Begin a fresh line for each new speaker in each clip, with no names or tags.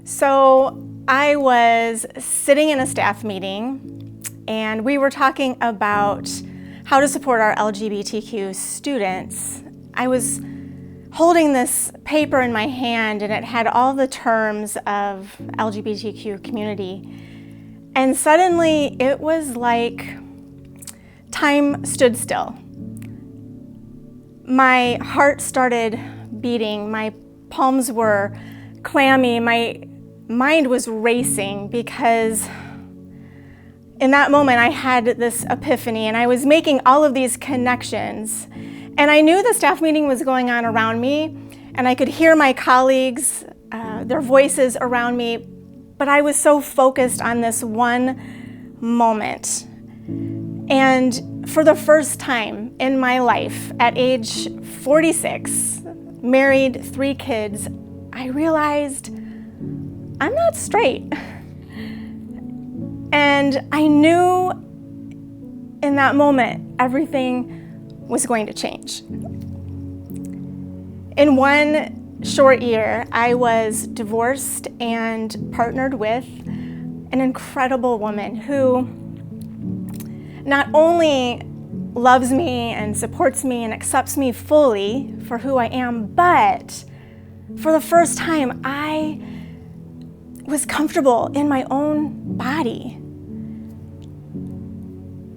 So I was sitting in a staff meeting and we were talking about how to support our LGBTQ students. I was holding this paper in my hand and it had all the terms of LGBTQ community. And suddenly it was like time stood still. My heart started beating, my palms were clammy, my mind was racing because in that moment I had this epiphany and I was making all of these connections. And I knew the staff meeting was going on around me and I could hear my colleagues, their voices around me, but I was so focused on this one moment. And for the first time in my life, at age 46, married, 3 kids, I realized I'm not straight. And I knew in that moment everything was going to change. In one short year, I was divorced and partnered with an incredible woman who not only loves me and supports me and accepts me fully for who I am, but for the first time, I was comfortable in my own body.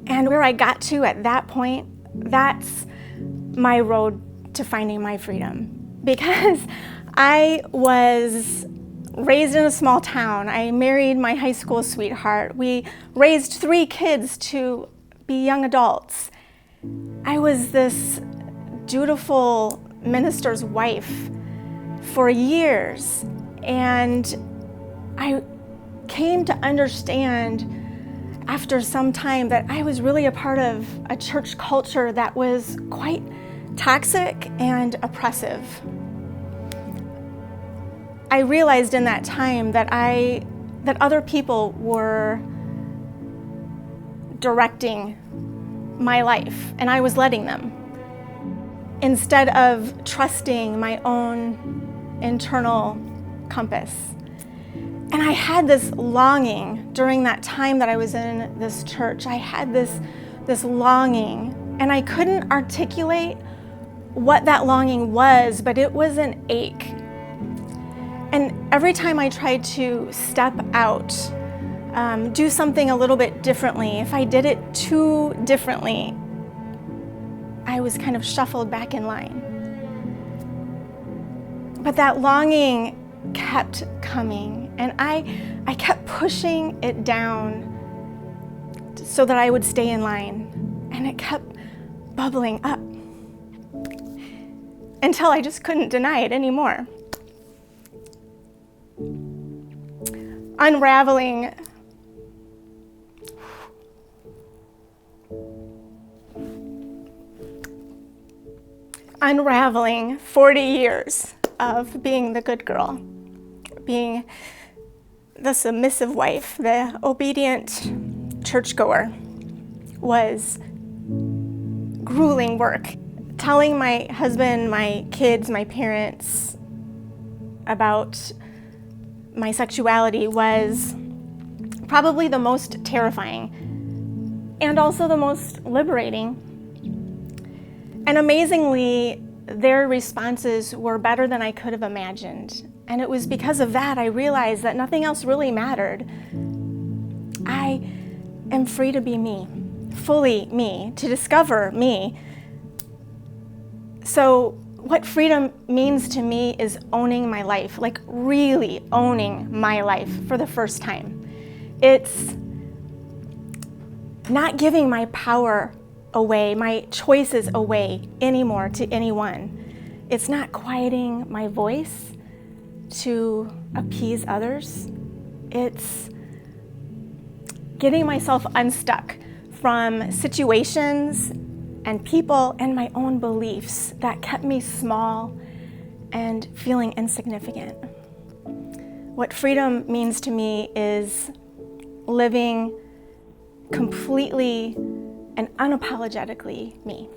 And where I got to at that point, that's my road to finding my freedom. Because I was raised in a small town. I married my high school sweetheart. We raised 3 kids to be young adults. I was this dutiful minister's wife for years, and I came to understand after some time that I was really a part of a church culture that was quite toxic and oppressive. I realized in that time that other people were directing my life and I was letting them, instead of trusting my own internal compass. And I had this longing during that time that I was in this church. I had this longing, and I couldn't articulate what that longing was, but it was an ache. And every time I tried to step out, do something a little bit differently, if I did it too differently, I was kind of shuffled back in line. But that longing kept coming, and I kept pushing it down so that I would stay in line, and it kept bubbling up until I just couldn't deny it anymore. Unraveling 40 years of being the good girl, being the submissive wife, the obedient churchgoer, was grueling work. Telling my husband, my kids, my parents about my sexuality was probably the most terrifying and also the most liberating. And amazingly, their responses were better than I could have imagined. And it was because of that I realized that nothing else really mattered. I am free to be me, fully me, to discover me. So what freedom means to me is owning my life, like really owning my life for the first time. It's not giving my power away, my choices away anymore to anyone. It's not quieting my voice to appease others. It's getting myself unstuck from situations and people and my own beliefs that kept me small and feeling insignificant. What freedom means to me is living completely and unapologetically me.